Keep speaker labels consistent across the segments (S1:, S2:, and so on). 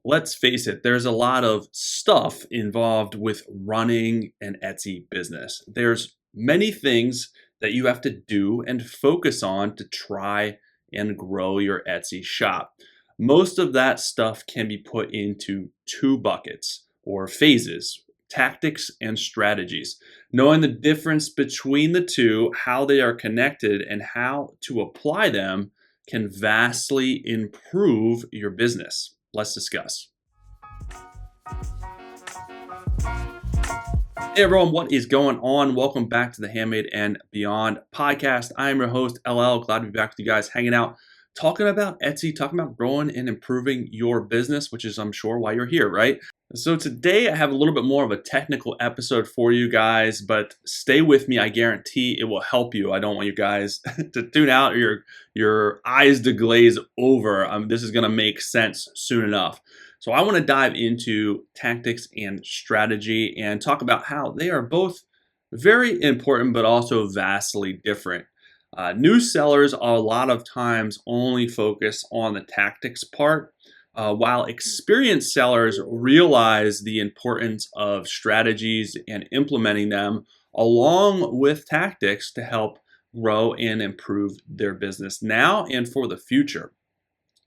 S1: Let's face it, there's a lot of stuff involved with running an Etsy business. There's many things that you have to do and focus on to try and grow your Etsy shop. Most of that stuff can be put into two buckets or phases: tactics and strategies. Knowing the difference between the two, how they are connected, and how to apply them can vastly improve your business. Let's discuss. Hey everyone, what is going on? Welcome back to the Handmade and Beyond podcast. I am your host, LL. Glad to be back with you guys, hanging out, talking about Etsy, talking about growing and improving your business, which is, I'm sure, why you're here, right? So today I have a little bit more of a technical episode for you guys, but stay with me. I guarantee it will help you. I don't want you guys to tune out or your eyes to glaze over. This is going to make sense soon enough. So I want to dive into tactics and strategy and talk about how they are both very important, but also vastly different. New sellers are a lot of times only focus on the tactics part, while experienced sellers realize the importance of strategies and implementing them along with tactics to help grow and improve their business now and for the future.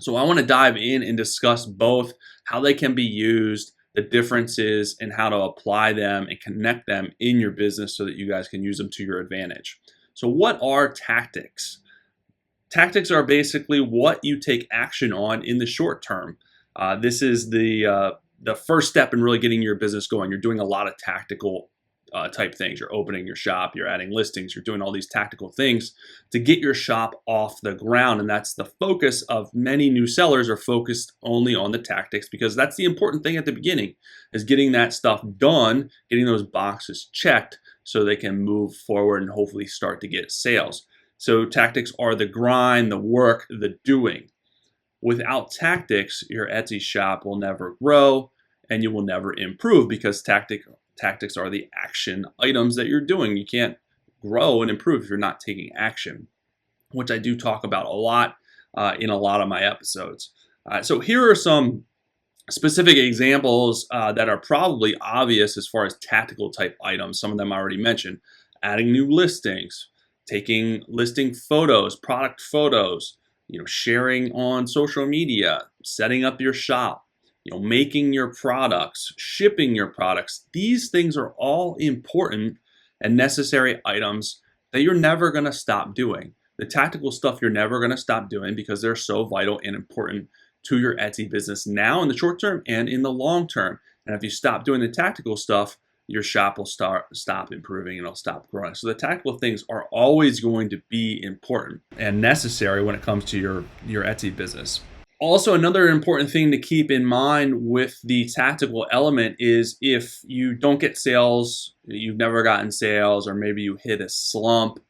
S1: So I want to dive in and discuss both, how they can be used, the differences, and how to apply them and connect them in your business so that you guys can use them to your advantage. So what are tactics? Tactics are basically what you take action on in the short term. This is the first step in really getting your business going. You're doing a lot of tactical type things. You're opening your shop, you're adding listings, you're doing all these tactical things to get your shop off the ground. And that's the focus of many new sellers, are focused only on the tactics, because that's the important thing at the beginning, is getting that stuff done, getting those boxes checked so they can move forward and hopefully start to get sales. So tactics are the grind, the work, the doing. Without tactics, your Etsy shop will never grow and you will never improve, because tactics are the action items that you're doing. You can't grow and improve if you're not taking action, which I do talk about a lot in a lot of my episodes. So here are some specific examples that are probably obvious as far as tactical type items. Some of them I already mentioned: adding new listings, taking listing photos, product photos, sharing on social media, setting up your shop, making your products, shipping your products. These things are all important and necessary items that you're never going to stop doing. The tactical stuff you're never going to stop doing, because they're so vital and important to your Etsy business now in the short term and in the long term. And if you stop doing the tactical stuff, your shop will stop improving and it'll stop growing. So the tactical things are always going to be important and necessary when it comes to your Etsy business. Also, another important thing to keep in mind with the tactical element is, if you don't get sales, you've never gotten sales, or maybe you hit a slump,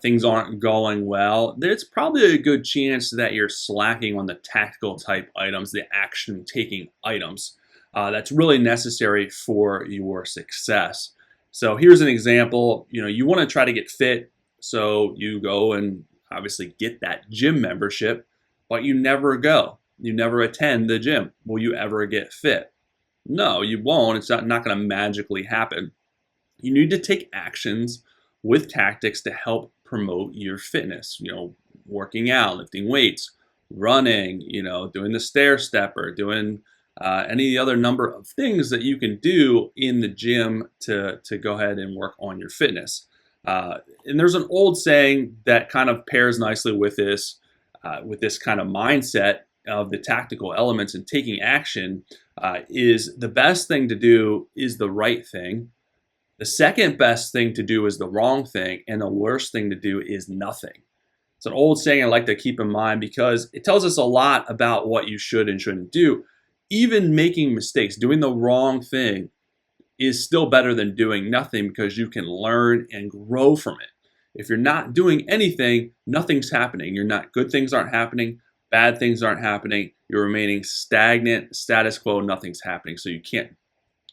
S1: things aren't going well, there's probably a good chance that you're slacking on the tactical type items, the action taking items. That's really necessary for your success. So here's an example. You want to try to get fit, so you go and obviously get that gym membership, but you never go. You never attend the gym. Will you ever get fit? No, you won't. It's not going to magically happen. You need to take actions with tactics to help promote your fitness. Working out, lifting weights, running, doing the stair stepper, doing any other number of things that you can do in the gym to go ahead and work on your fitness. And there's an old saying that kind of pairs nicely with this kind of mindset of the tactical elements and taking action. Is the best thing to do is the right thing. The second best thing to do is the wrong thing. And the worst thing to do is nothing. It's an old saying I like to keep in mind, because it tells us a lot about what you should and shouldn't do. Even making mistakes, doing the wrong thing, is still better than doing nothing, because you can learn and grow from it. If you're not doing anything, nothing's happening. Good things aren't happening. Bad things aren't happening. You're remaining stagnant, status quo, nothing's happening. So you can't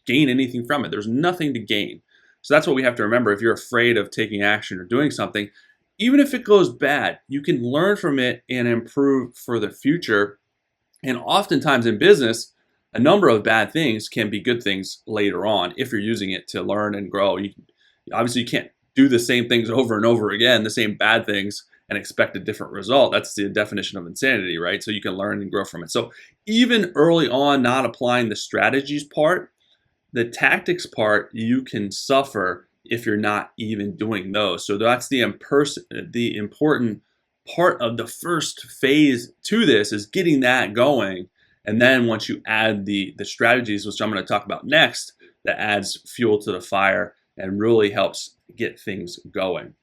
S1: gain anything from it. There's nothing to gain. So that's what we have to remember. If you're afraid of taking action or doing something, even if it goes bad, you can learn from it and improve for the future. And oftentimes in business, a number of bad things can be good things later on if you're using it to learn and grow. Obviously, you can't do the same things over and over again, the same bad things, and expect a different result. That's the definition of insanity, right? So you can learn and grow from it. So even early on, not applying the strategies part, the tactics part, you can suffer if you're not even doing those. So that's the important part of the first phase to this, is getting that going. And then once you add the strategies, which I'm going to talk about next, that adds fuel to the fire and really helps get things going.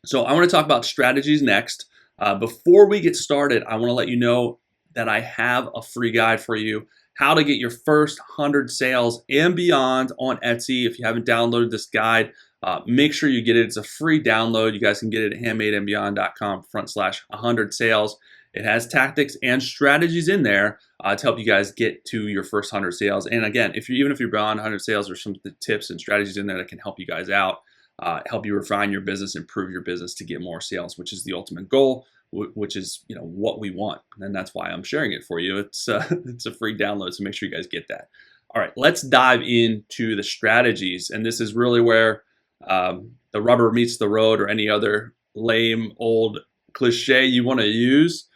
S1: So I want to talk about strategies next. Before we get started, I want to let you know that I have a free guide for you, how to get your first 100 sales and beyond on Etsy. If you haven't downloaded this guide, make sure you get it. It's a free download. You guys can get it at handmadeandbeyond.com/100 sales. It has tactics and strategies in there to help you guys get to your first 100 sales. And again, even if you're beyond 100 sales, there's some tips and strategies in there that can help you guys out, help you refine your business, improve your business to get more sales, which is the ultimate goal, which is what we want. And that's why I'm sharing it for you. It's it's a free download, so make sure you guys get that. All right, let's dive into the strategies. And this is really where the rubber meets the road, or any other lame old cliche you want to use.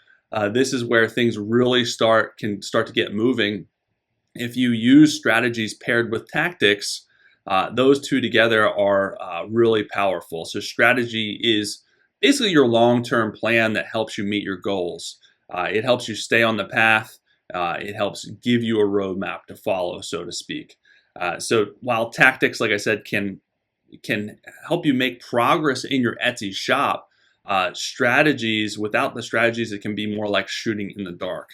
S1: This is where things really can start to get moving. If you use strategies paired with tactics, those two together are really powerful. So strategy is basically your long-term plan that helps you meet your goals. It helps you stay on the path. It helps give you a roadmap to follow, so to speak. So while tactics, like I said, can help you make progress in your Etsy shop, strategies, without the strategies, it can be more like shooting in the dark.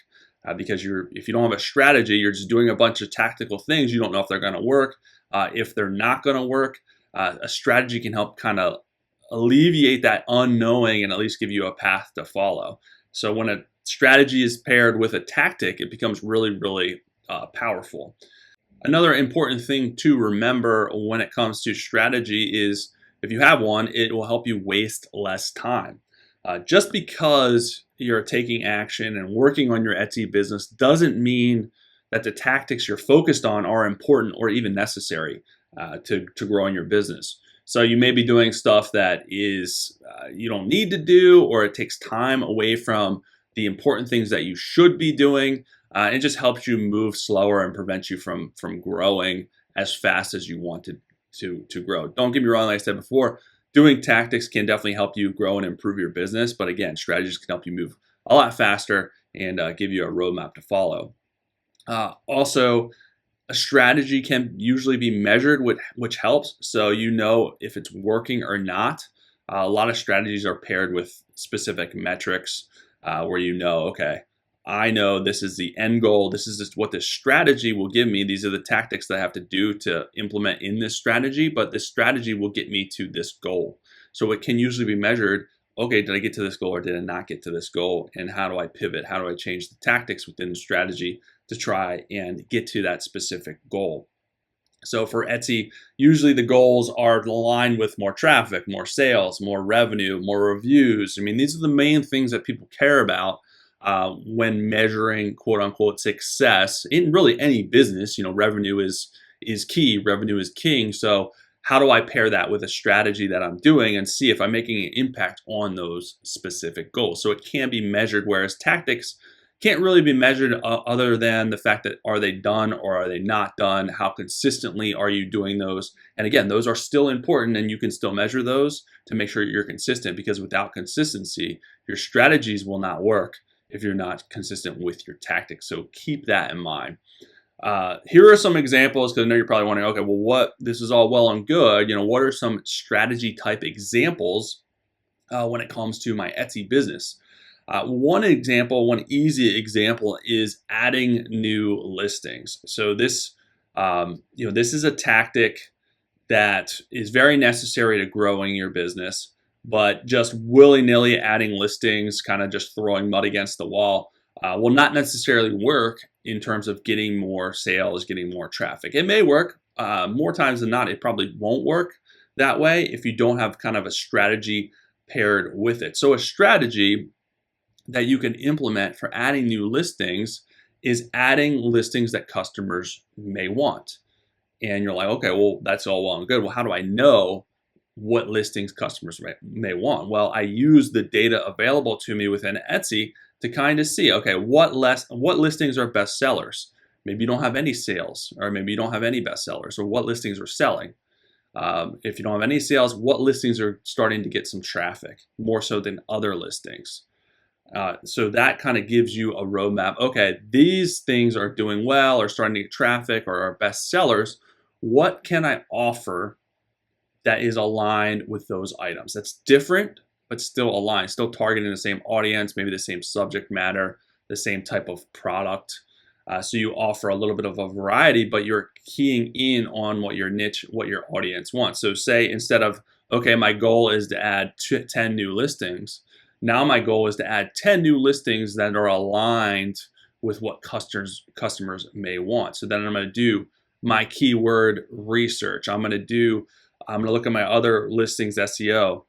S1: Because if you don't have a strategy, you're just doing a bunch of tactical things. You don't know if they're going to work. If they're not going to work, a strategy can help kind of alleviate that unknowing and at least give you a path to follow. So when a strategy is paired with a tactic, it becomes really, really powerful. Another important thing to remember when it comes to strategy is, if you have one, it will help you waste less time. Just because you're taking action and working on your Etsy business doesn't mean that the tactics you're focused on are important or even necessary to growing your business. So you may be doing stuff that is you don't need to do, or it takes time away from the important things that you should be doing. It just helps you move slower and prevents you from growing as fast as you want to grow. Don't get me wrong, like I said before, doing tactics can definitely help you grow and improve your business. But again, strategies can help you move a lot faster and give you a roadmap to follow. Also, a strategy can usually be measured, which helps. So you know if it's working or not. A lot of strategies are paired with specific metrics where okay, I know this is the end goal. This is just what this strategy will give me. These are the tactics that I have to do to implement in this strategy, but this strategy will get me to this goal. So it can usually be measured. Okay, did I get to this goal or did I not get to this goal? And how do I pivot? How do I change the tactics within the strategy to try and get to that specific goal? So for Etsy, usually the goals are aligned with more traffic, more sales, more revenue, more reviews. I mean, these are the main things that people care about when measuring quote unquote success in really any business. Revenue is key, revenue is king. So how do I pair that with a strategy that I'm doing and see if I'm making an impact on those specific goals? So it can be measured, whereas tactics can't really be measured other than the fact that, are they done or are they not done? How consistently are you doing those? And again, those are still important, and you can still measure those to make sure you're consistent, because without consistency, your strategies will not work if you're not consistent with your tactics. So keep that in mind. Here are some examples, because I know you're probably wondering, okay, well, this is all well and good. What are some strategy type examples when it comes to my Etsy business? One easy example is adding new listings. So this is a tactic that is very necessary to growing your business, but just willy-nilly adding listings, kind of just throwing mud against the wall, will not necessarily work in terms of getting more sales, getting more traffic. It may work. More times than not, it probably won't work that way if you don't have kind of a strategy paired with it. So a strategy that you can implement for adding new listings is adding listings that customers may want. And you're like, okay, well, that's all well and good. Well, how do I know what listings customers may want? Well, I use the data available to me within Etsy to kind of see, okay, what listings are best sellers? Maybe you don't have any sales, or maybe you don't have any best sellers, or what listings are selling. If you don't have any sales, what listings are starting to get some traffic more so than other listings? So that kind of gives you a roadmap. Okay, these things are doing well or starting to get traffic or are best sellers. What can I offer that is aligned with those items? That's different, but still aligned, still targeting the same audience, maybe the same subject matter, the same type of product. So you offer a little bit of a variety, but you're keying in on what your niche, what your audience wants. So say instead of, okay, my goal is to add 10 new listings, now my goal is to add 10 new listings that are aligned with what customers may want. So then I'm going to do my keyword research. I'm going to look at my other listings SEO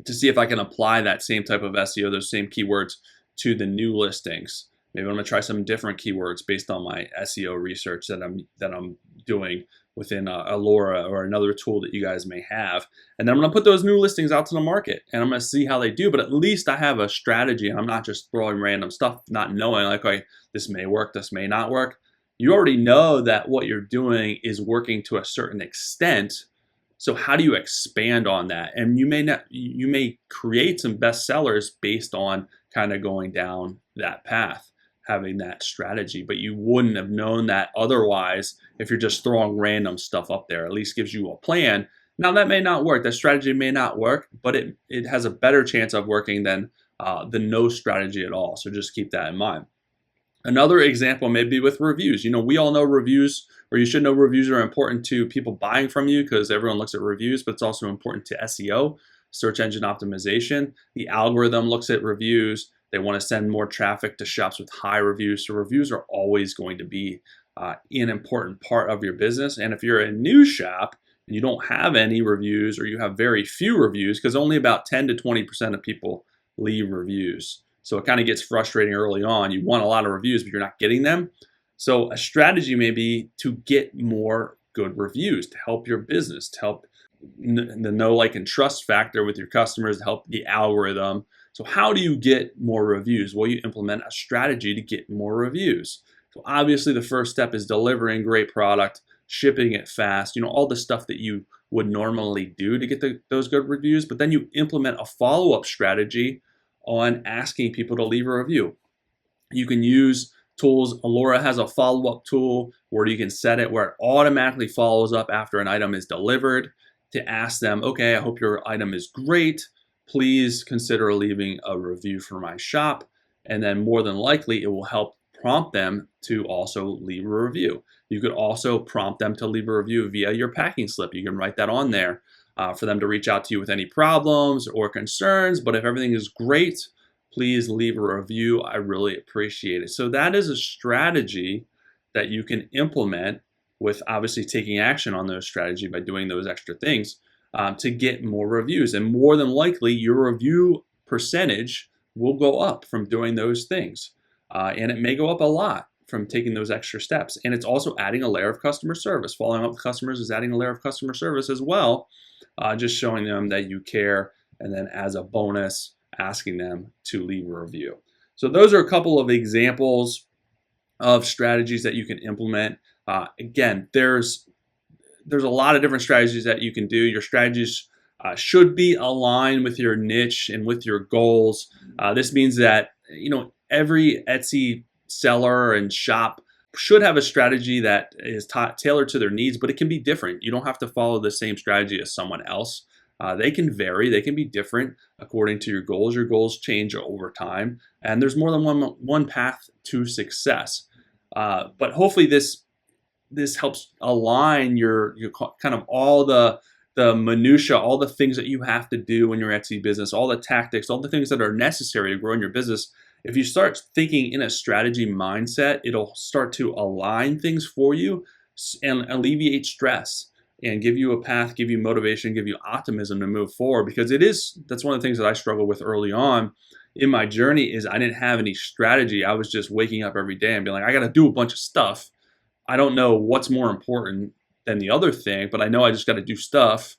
S1: to see if I can apply that same type of SEO, those same keywords to the new listings. Maybe I'm going to try some different keywords based on my SEO research that I'm doing within Alora or another tool that you guys may have. And then I'm going to put those new listings out to the market and I'm going to see how they do. But at least I have a strategy. I'm not just throwing random stuff, not knowing like, okay, this may work, this may not work. You already know that what you're doing is working to a certain extent. So how do you expand on that? And you may create some best sellers based on kind of going down that path, having that strategy, but you wouldn't have known that otherwise if you're just throwing random stuff up there. At least gives you a plan. Now that may not work. That strategy may not work, but it has a better chance of working than the no strategy at all. So just keep that in mind. Another example may be with reviews. We all know reviews, or you should know reviews are important to people buying from you because everyone looks at reviews, but it's also important to SEO, search engine optimization. The algorithm looks at reviews. They want to send more traffic to shops with high reviews. So reviews are always going to be an important part of your business. And if you're a new shop and you don't have any reviews or you have very few reviews, because only about 10 to 20% of people leave reviews. So it kind of gets frustrating early on. You want a lot of reviews, but you're not getting them. So a strategy may be to get more good reviews to help your business, to help the know, like, and trust factor with your customers, to help the algorithm. So how do you get more reviews? Well, you implement a strategy to get more reviews. So obviously the first step is delivering great product, shipping it fast, all the stuff that you would normally do to get those good reviews. But then you implement a follow-up strategy on asking people to leave a review. You can use tools. Alora has a follow-up tool where you can set it where it automatically follows up after an item is delivered to ask them, okay, I hope your item is great. Please consider leaving a review for my shop. And then more than likely, it will help prompt them to also leave a review. You could also prompt them to leave a review via your packing slip. You can write that on there for them to reach out to you with any problems or concerns. But if everything is great, please leave a review. I really appreciate it. So that is a strategy that you can implement with obviously taking action on those strategy by doing those extra things to get more reviews. And more than likely, your review percentage will go up from doing those things. And it may go up a lot from taking those extra steps. And it's also adding a layer of customer service. Following up with customers is adding a layer of customer service as well, just showing them that you care. And then as a bonus, asking them to leave a review. So those are a couple of examples of strategies that you can implement. Again, there's a lot of different strategies that you can do. Your strategies should be aligned with your niche and with your goals. This means that every Etsy seller and shop should have a strategy that is tailored to their needs, but it can be different. You don't have to follow the same strategy as someone else. They can vary. They can be different according to your goals. Your goals change over time, and there's more than one path to success. But hopefully this helps align your kind of all the minutia, all the things that you have to do in your Etsy business, all the tactics, all the things that are necessary to grow in your business. If you start thinking in a strategy mindset, it'll start to align things for you and alleviate stress and give you a path, give you motivation, give you optimism to move forward. Because that's one of the things that I struggled with early on in my journey is I didn't have any strategy. I was just waking up every day and being like, I got to do a bunch of stuff. I don't know what's more important than the other thing, but I know I just got to do stuff.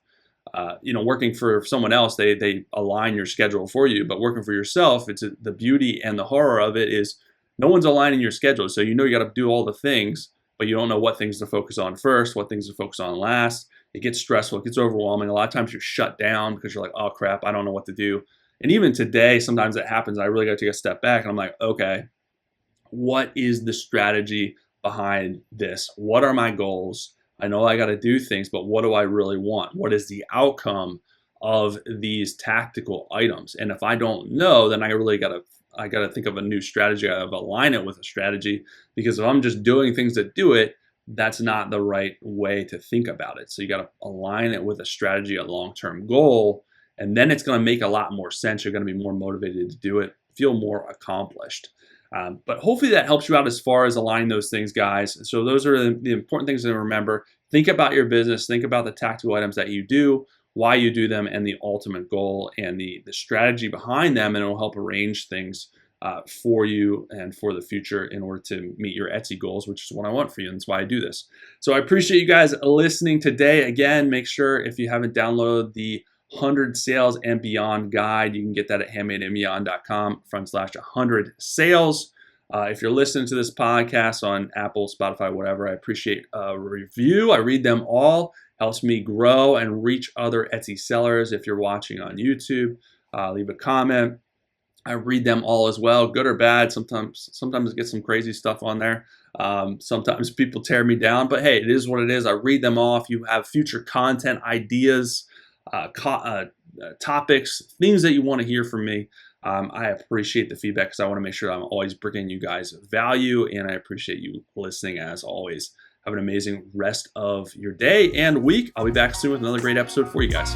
S1: Working for someone else, they align your schedule for you, but working for yourself, the beauty and the horror of it is no one's aligning your schedule. So you got to do all the things, but you don't know what things to focus on first, what things to focus on last. It gets stressful, it gets overwhelming. A lot of times you're shut down because you're like, oh crap, I don't know what to do. And even today, sometimes that happens. I really got to take a step back and I'm like, okay, what is the strategy behind this? What are my goals? I know I got to do things, but what do I really want? What is the outcome of these tactical items? And if I don't know, then I got to think of a new strategy. I got to align it with a strategy, because if I'm just doing things to do it, that's not the right way to think about it. So you got to align it with a strategy, a long-term goal, and then it's going to make a lot more sense. You're going to be more motivated to do it, feel more accomplished. But hopefully that helps you out as far as aligning those things, guys. So those are the important things to remember. Think about your business. Think about the tactical items that you do, why you do them, and the ultimate goal and the strategy behind them, and it'll help arrange things for you and for the future in order to meet your Etsy goals, which is what I want for you, and that's why I do this. So I appreciate you guys listening today. Again, make sure if you haven't downloaded the 100 Sales and Beyond guide, you can get that at handmadeandbeyond.com/100 sales. If you're listening to this podcast on Apple, Spotify, whatever, I appreciate a review. I read them all. Helps me grow and reach other Etsy sellers. If you're watching on YouTube, leave a comment. I read them all as well, good or bad. Sometimes I get some crazy stuff on there. Sometimes people tear me down, but hey, it is what it is. I read them all. If you have future content ideas, topics, things that you want to hear from me, I appreciate the feedback, because I want to make sure I'm always bringing you guys value, and I appreciate you listening as always. Have an amazing rest of your day and week. I'll be back soon with another great episode for you guys.